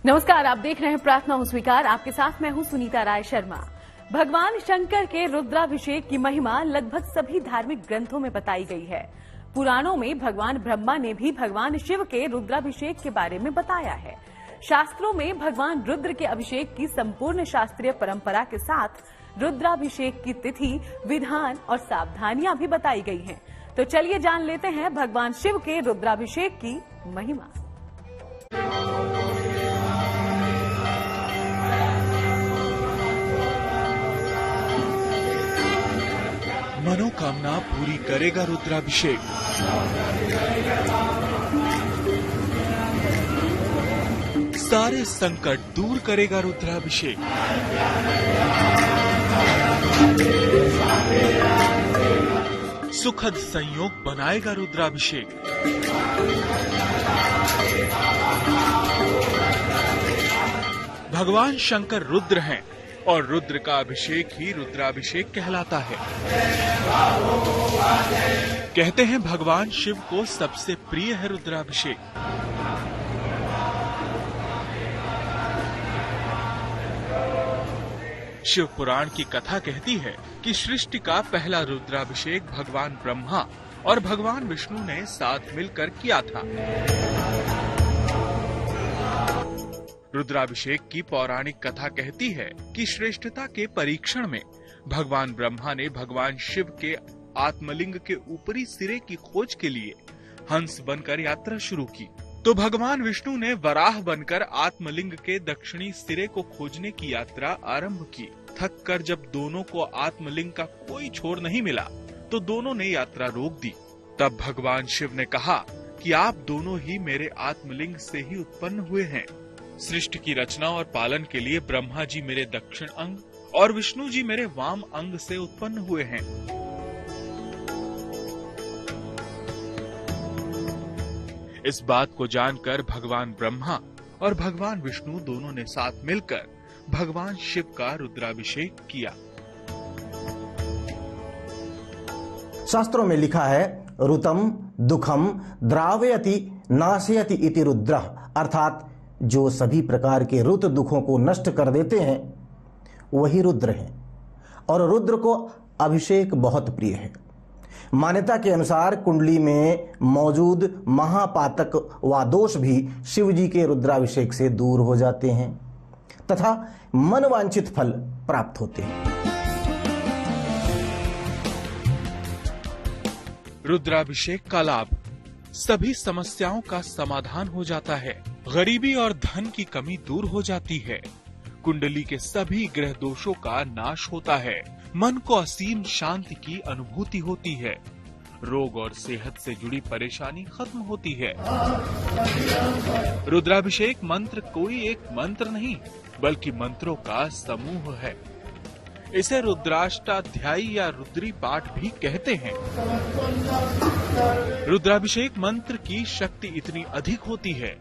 नमस्कार, आप देख रहे हैं प्रार्थना हो स्वीकार। आपके साथ मैं हूं सुनीता राय शर्मा। भगवान शंकर के रुद्राभिषेक की महिमा लगभग सभी धार्मिक ग्रंथों में बताई गई है। पुराणों में भगवान ब्रह्मा ने भी भगवान शिव के रुद्राभिषेक के बारे में बताया है। शास्त्रों में भगवान रुद्र के अभिषेक की संपूर्ण शास्त्रीय परंपरा के साथ रुद्राभिषेक की तिथि, विधान और सावधानियां भी बताई गई हैं। तो चलिए जान लेते हैं भगवान शिव के रुद्राभिषेक की महिमा। मनोकामना पूरी करेगा रुद्राभिषेक। सारे संकट दूर करेगा रुद्राभिषेक। सुखद संयोग बनाएगा रुद्राभिषेक। भगवान शंकर रुद्र हैं और रुद्र का अभिषेक ही रुद्राभिषेक कहलाता है। कहते हैं भगवान शिव को सबसे प्रिय है रुद्राभिषेक। शिव पुराण की कथा कहती है कि सृष्टि का पहला रुद्राभिषेक भगवान ब्रह्मा और भगवान विष्णु ने साथ मिलकर किया था। रुद्राभिषेक की पौराणिक कथा कहती है कि श्रेष्ठता के परीक्षण में भगवान ब्रह्मा ने भगवान शिव के आत्मलिंग के ऊपरी सिरे की खोज के लिए हंस बनकर यात्रा शुरू की, तो भगवान विष्णु ने वराह बनकर आत्मलिंग के दक्षिणी सिरे को खोजने की यात्रा आरंभ की। थक कर जब दोनों को आत्मलिंग का कोई छोर नहीं मिला, तो दोनों ने यात्रा रोक दी। तब भगवान शिव ने कहा कि आप दोनों ही मेरे आत्मलिंग से ही उत्पन्न हुए हैं। सृष्टि की रचना और पालन के लिए ब्रह्मा जी मेरे दक्षिण अंग और विष्णु जी मेरे वाम अंग से उत्पन्न हुए हैं। इस बात को जानकर भगवान ब्रह्मा और भगवान विष्णु दोनों ने साथ मिलकर भगवान शिव का रुद्राभिषेक किया। शास्त्रों में लिखा है, ऋतम दुखम द्रावयति नाशयति इति रुद्र, अर्थात जो सभी प्रकार के ऋत दुखों को नष्ट कर देते हैं वही रुद्र हैं। और रुद्र को अभिषेक बहुत प्रिय है। मान्यता के अनुसार कुंडली में मौजूद महापातक व दोष भी शिव जी के रुद्राभिषेक से दूर हो जाते हैं तथा मनवांछित फल प्राप्त होते हैं। रुद्राभिषेक का लाभ, सभी समस्याओं का समाधान हो जाता है। गरीबी और धन की कमी दूर हो जाती है। कुंडली के सभी ग्रह दोषों का नाश होता है। मन को असीम शांति की अनुभूति होती है। रोग और सेहत से जुड़ी परेशानी खत्म होती है। रुद्राभिषेक मंत्र कोई एक मंत्र नहीं, बल्कि मंत्रों का समूह है। इसे रुद्राष्टाध्यायी या रुद्री पाठ भी कहते हैं। रुद्राभिषेक मंत्र की शक्ति इतनी अधिक होती है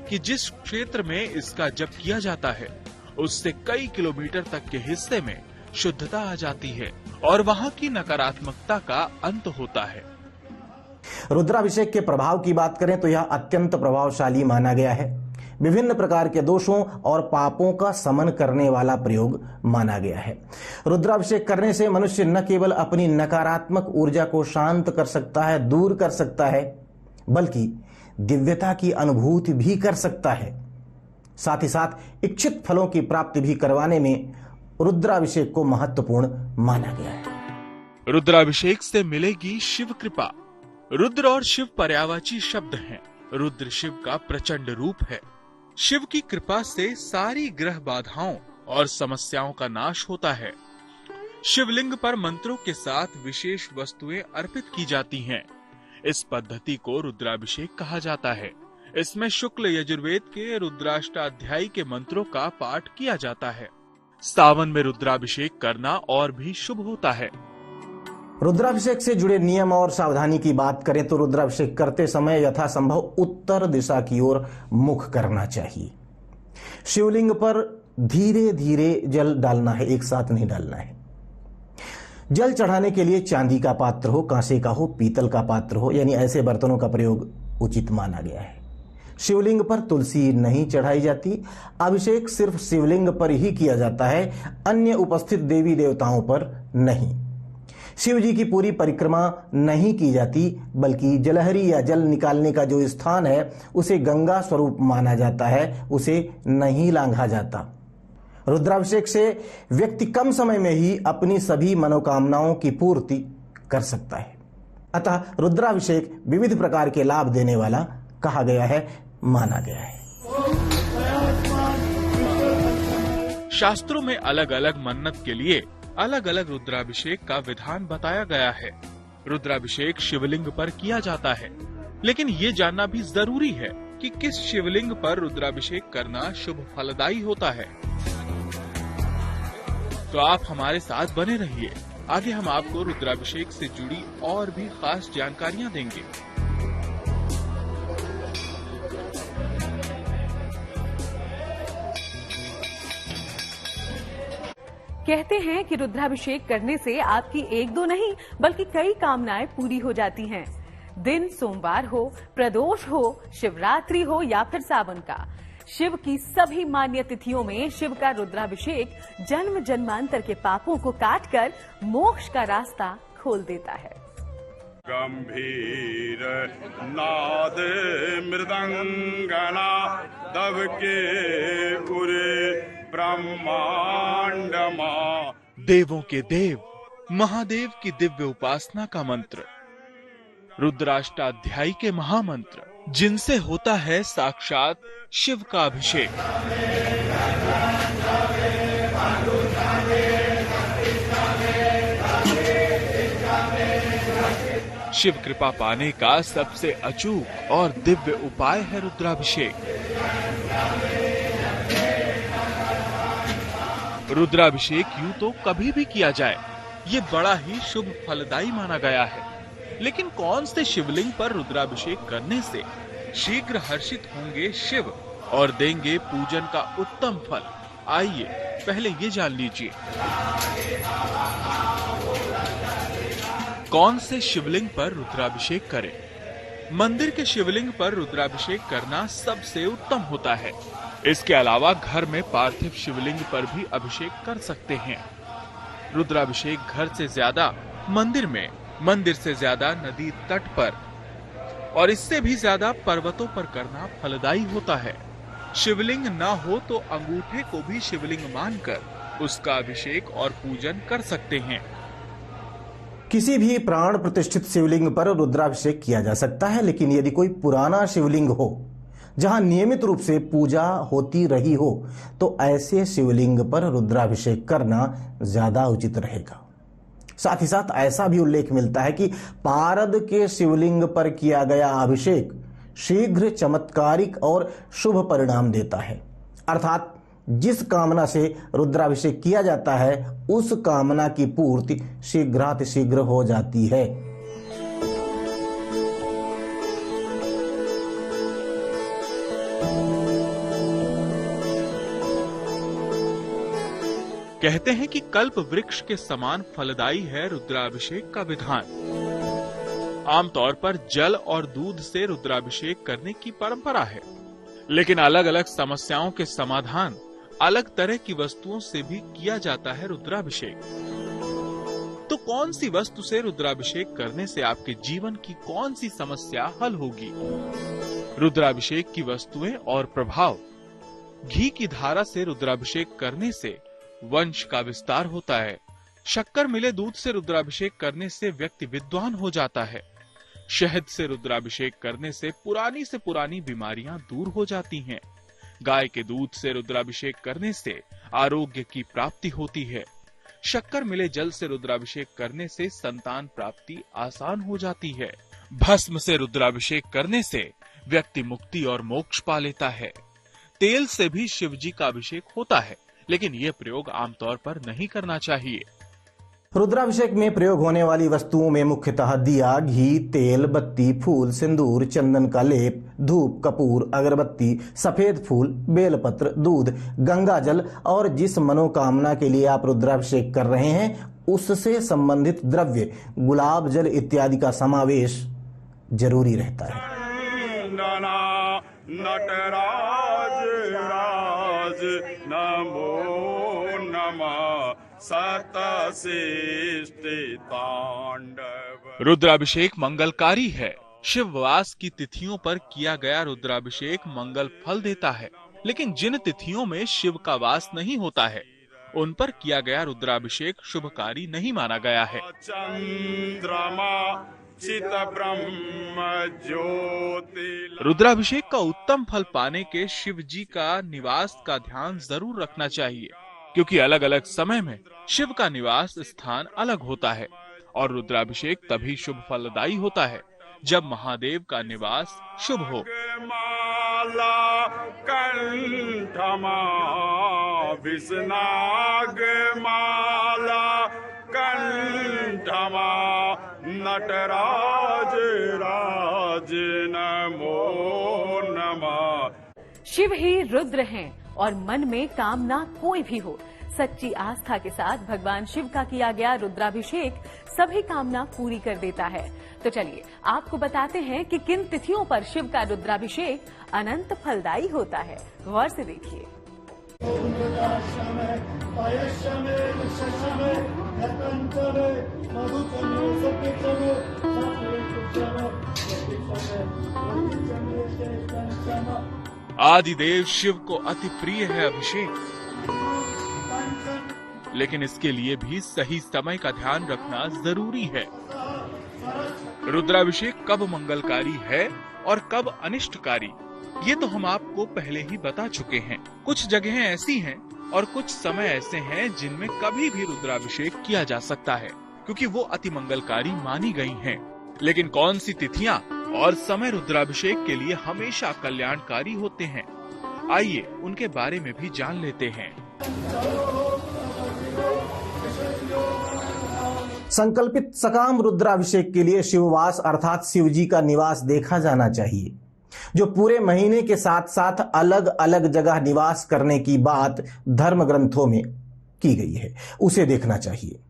कि जिस क्षेत्र में इसका जप किया जाता है उससे कई किलोमीटर तक के हिस्से में शुद्धता आ जाती है और वहां की नकारात्मकता का अंत होता है। रुद्राभिषेक के प्रभाव की बात करें तो यह अत्यंत प्रभावशाली माना गया है। विभिन्न प्रकार के दोषों और पापों का समन करने वाला प्रयोग माना गया है। रुद्राभिषेक करने से मनुष्य न केवल अपनी नकारात्मक ऊर्जा को शांत कर सकता है, दूर कर सकता है, बल्कि दिव्यता की अनुभूति भी कर सकता है। साथ ही साथ इच्छित फलों की प्राप्ति भी करवाने में रुद्राभिषेक को महत्वपूर्ण माना गया है। रुद्राभिषेक से मिलेगी शिव कृपा। रुद्र और शिव पर्यायवाची शब्द हैं। रुद्र शिव का प्रचंड रूप है। शिव की कृपा से सारी ग्रह बाधाओं और समस्याओं का नाश होता है। शिवलिंग पर मंत्रों के साथ विशेष वस्तुएं अर्पित की जाती हैं। इस पद्धति को रुद्राभिषेक कहा जाता है। इसमें शुक्ल यजुर्वेद के रुद्राष्टाध्यायी के मंत्रों का पाठ किया जाता है। सावन में रुद्राभिषेक करना और भी शुभ होता है। रुद्राभिषेक से जुड़े नियम और सावधानी की बात करें तो रुद्राभिषेक करते समय यथासंभव उत्तर दिशा की ओर मुख करना चाहिए। शिवलिंग पर धीरे धीरे जल डालना है, एक साथ नहीं डालना है। जल चढ़ाने के लिए चांदी का पात्र हो, कांसे का हो, पीतल का पात्र हो, यानी ऐसे बर्तनों का प्रयोग उचित माना गया है। शिवलिंग पर तुलसी नहीं चढ़ाई जाती। अभिषेक सिर्फ शिवलिंग पर ही किया जाता है, अन्य उपस्थित देवी देवताओं पर नहीं। शिव जी की पूरी परिक्रमा नहीं की जाती, बल्कि जलहरी या जल निकालने का जो स्थान है उसे गंगा स्वरूप माना जाता है, उसे नहीं लांघा जाता। रुद्राभिषेक से व्यक्ति कम समय में ही अपनी सभी मनोकामनाओं की पूर्ति कर सकता है। अतः रुद्राभिषेक विविध प्रकार के लाभ देने वाला कहा गया है, माना गया है। शास्त्रों में अलग अलग मन्नत के लिए अलग अलग रुद्राभिषेक का विधान बताया गया है। रुद्राभिषेक शिवलिंग पर किया जाता है, लेकिन ये जानना भी जरूरी है कि किस शिवलिंग पर रुद्राभिषेक करना शुभ फलदायी होता है। तो आप हमारे साथ बने रहिए, आगे हम आपको रुद्राभिषेक से जुड़ी और भी खास जानकारियां देंगे। कहते हैं कि रुद्राभिषेक करने से आपकी एक दो नहीं बल्कि कई कामनाएं पूरी हो जाती हैं। दिन सोमवार हो, प्रदोष हो, शिवरात्रि हो या फिर सावन का, शिव की सभी मान्य तिथियों में शिव का रुद्राभिषेक जन्म जन्मांतर के पापों को काटकर मोक्ष का रास्ता खोल देता है। गंभीर नाद मृदंगना दबके उरे ब्रह्मांडमा। देवों के देव महादेव की दिव्य उपासना का मंत्र, रुद्राष्टाध्यायी के महामंत्र, जिनसे होता है साक्षात शिव का अभिषेक। शिव कृपा पाने का सबसे अचूक और दिव्य उपाय है रुद्राभिषेक। रुद्राभिषेक यूं तो कभी भी किया जाए, ये बड़ा ही शुभ फलदायी माना गया है। लेकिन कौन से शिवलिंग पर रुद्राभिषेक करने से शीघ्र हर्षित होंगे शिव और देंगे पूजन का उत्तम फल? आइए पहले ये जान लीजिए। कौन से शिवलिंग पर रुद्राभिषेक करें? मंदिर के शिवलिंग पर रुद्राभिषेक करना सबसे उत्तम होता है। इसके अलावा घर में पार्थिव शिवलिंग पर भी अभिषेक कर सकते हैं। रुद्राभिषेक घर से ज्यादा मंदिर में, मंदिर से ज्यादा नदी तट पर और इससे भी ज्यादा पर्वतों पर करना फलदायी होता है। शिवलिंग न हो तो अंगूठे को भी शिवलिंग मानकर उसका अभिषेक और पूजन कर सकते हैं। किसी भी प्राण प्रतिष्ठित शिवलिंग पर रुद्राभिषेक किया जा सकता है, लेकिन यदि कोई पुराना शिवलिंग हो जहां नियमित रूप से पूजा होती रही हो तो ऐसे शिवलिंग पर रुद्राभिषेक करना ज्यादा उचित रहेगा। साथ ही साथ ऐसा भी उल्लेख मिलता है कि पारद के शिवलिंग पर किया गया अभिषेक शीघ्र चमत्कारिक और शुभ परिणाम देता है। अर्थात जिस कामना से रुद्राभिषेक किया जाता है उस कामना की पूर्ति शीघ्रातिशीघ्र हो जाती है। कहते हैं कि कल्प वृक्ष के समान फलदायी है रुद्राभिषेक का विधान। आमतौर पर जल और दूध से रुद्राभिषेक करने की परंपरा है, लेकिन अलग अलग समस्याओं के समाधान अलग तरह की वस्तुओं से भी किया जाता है रुद्राभिषेक। तो कौन सी वस्तु से रुद्राभिषेक करने से आपके जीवन की कौन सी समस्या हल होगी? रुद्राभिषेक की वस्तुएं और प्रभाव। घी की धारा से रुद्राभिषेक करने से वंश का विस्तार होता है। शक्कर मिले दूध से रुद्राभिषेक करने से व्यक्ति विद्वान हो जाता है। शहद से रुद्राभिषेक करने से पुरानी बीमारियां दूर हो जाती हैं। गाय के दूध से रुद्राभिषेक करने से आरोग्य की प्राप्ति होती है। शक्कर मिले जल से रुद्राभिषेक करने से संतान प्राप्ति आसान हो जाती है। भस्म से रुद्राभिषेक करने से व्यक्ति मुक्ति और मोक्ष पा लेता है। तेल से भी शिव जी का अभिषेक होता है, लेकिन ये प्रयोग आमतौर पर नहीं करना चाहिए। रुद्राभिषेक में प्रयोग होने वाली वस्तुओं में मुख्यतः दिया, घी, तेल, बत्ती, फूल, सिंदूर, चंदन का लेप, धूप, कपूर, अगरबत्ती, सफेद फूल, बेलपत्र, दूध, गंगा जल और जिस मनोकामना के लिए आप रुद्राभिषेक कर रहे हैं उससे संबंधित द्रव्य, गुलाब जल इत्यादि का समावेश जरूरी रहता है। नटराज राज नमो नमः सतशिष्ट तांडव। रुद्राभिषेक मंगलकारी है। शिववास की तिथियों पर किया गया रुद्राभिषेक मंगल फल देता है, लेकिन जिन तिथियों में शिव का वास नहीं होता है उन पर किया गया रुद्राभिषेक शुभकारी नहीं माना गया है। चंद्रमा चित ब्रह्म ज्योति। रुद्राभिषेक का उत्तम फल पाने के शिव जी का निवास का ध्यान जरूर रखना चाहिए, क्योंकि अलग अलग समय में शिव का निवास स्थान अलग होता है और रुद्राभिषेक तभी शुभ फलदायी होता है जब महादेव का निवास शुभ हो। माला कंठमा विष्णाग माला कंठमा नटराज राज नमो नमः। शिव ही रुद्र हैं और मन में कामना कोई भी हो, सच्ची आस्था के साथ भगवान शिव का किया गया रुद्राभिषेक सभी कामना पूरी कर देता है। तो चलिए आपको बताते हैं कि किन तिथियों पर शिव का रुद्राभिषेक अनंत फलदायी होता है। गौर से देखिए। आदिदेव शिव को अति प्रिय है अभिषेक, लेकिन इसके लिए भी सही समय का ध्यान रखना जरूरी है। रुद्राभिषेक कब मंगलकारी है और कब अनिष्टकारी, ये तो हम आपको पहले ही बता चुके हैं। कुछ जगहें ऐसी हैं और कुछ समय ऐसे हैं जिनमें कभी भी रुद्राभिषेक किया जा सकता है, क्योंकि वो अति मंगलकारी मानी गई हैं। लेकिन कौन सी तिथियां और समय रुद्राभिषेक के लिए हमेशा कल्याणकारी होते हैं, आइए उनके बारे में भी जान लेते हैं। संकल्पित सकाम रुद्राभिषेक के लिए शिववास अर्थात शिव जी का निवास देखा जाना चाहिए। जो पूरे महीने के साथ साथ अलग अलग जगह निवास करने की बात धर्म ग्रंथों में की गई है, उसे देखना चाहिए।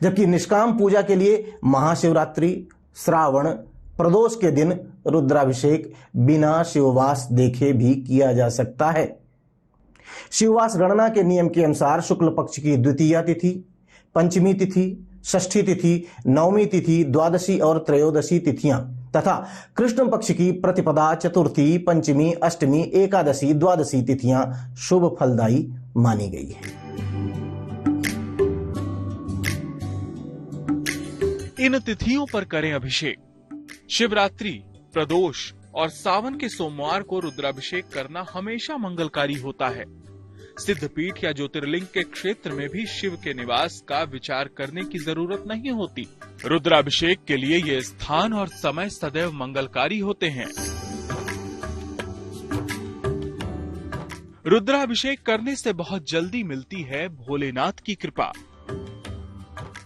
जबकि निष्काम पूजा के लिए महाशिवरात्रि, श्रावण, प्रदोष के दिन रुद्राभिषेक बिना शिववास देखे भी किया जा सकता है। शिववास गणना के नियम के अनुसार शुक्ल पक्ष की द्वितीया तिथि, पंचमी तिथि, षष्ठी तिथि, नवमी तिथि, द्वादशी और त्रयोदशी तिथियां तथा कृष्ण पक्ष की प्रतिपदा, चतुर्थी, पंचमी, अष्टमी, एकादशी, द्वादशी तिथियां शुभ फलदायी मानी गई है। इन तिथियों पर करें अभिषेक। शिवरात्रि, प्रदोष और सावन के सोमवार को रुद्राभिषेक करना हमेशा मंगलकारी होता है। सिद्धपीठ या ज्योतिर्लिंग के क्षेत्र में भी शिव के निवास का विचार करने की जरूरत नहीं होती। रुद्राभिषेक के लिए ये स्थान और समय सदैव मंगलकारी होते हैं। रुद्राभिषेक करने से बहुत जल्दी मिलती है भोलेनाथ की कृपा।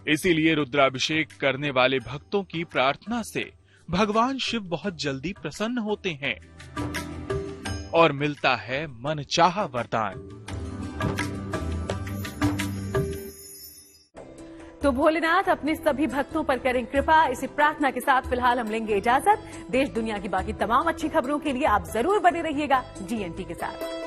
इसीलिए रुद्राभिषेक करने वाले भक्तों की प्रार्थना से भगवान शिव बहुत जल्दी प्रसन्न होते हैं और मिलता है मनचाहा वरदान। तो भोलेनाथ अपने सभी भक्तों पर करें कृपा, इसी प्रार्थना के साथ फिलहाल हम लेंगे इजाजत। देश दुनिया की बाकी तमाम अच्छी खबरों के लिए आप जरूर बने रहिएगा GNT के साथ।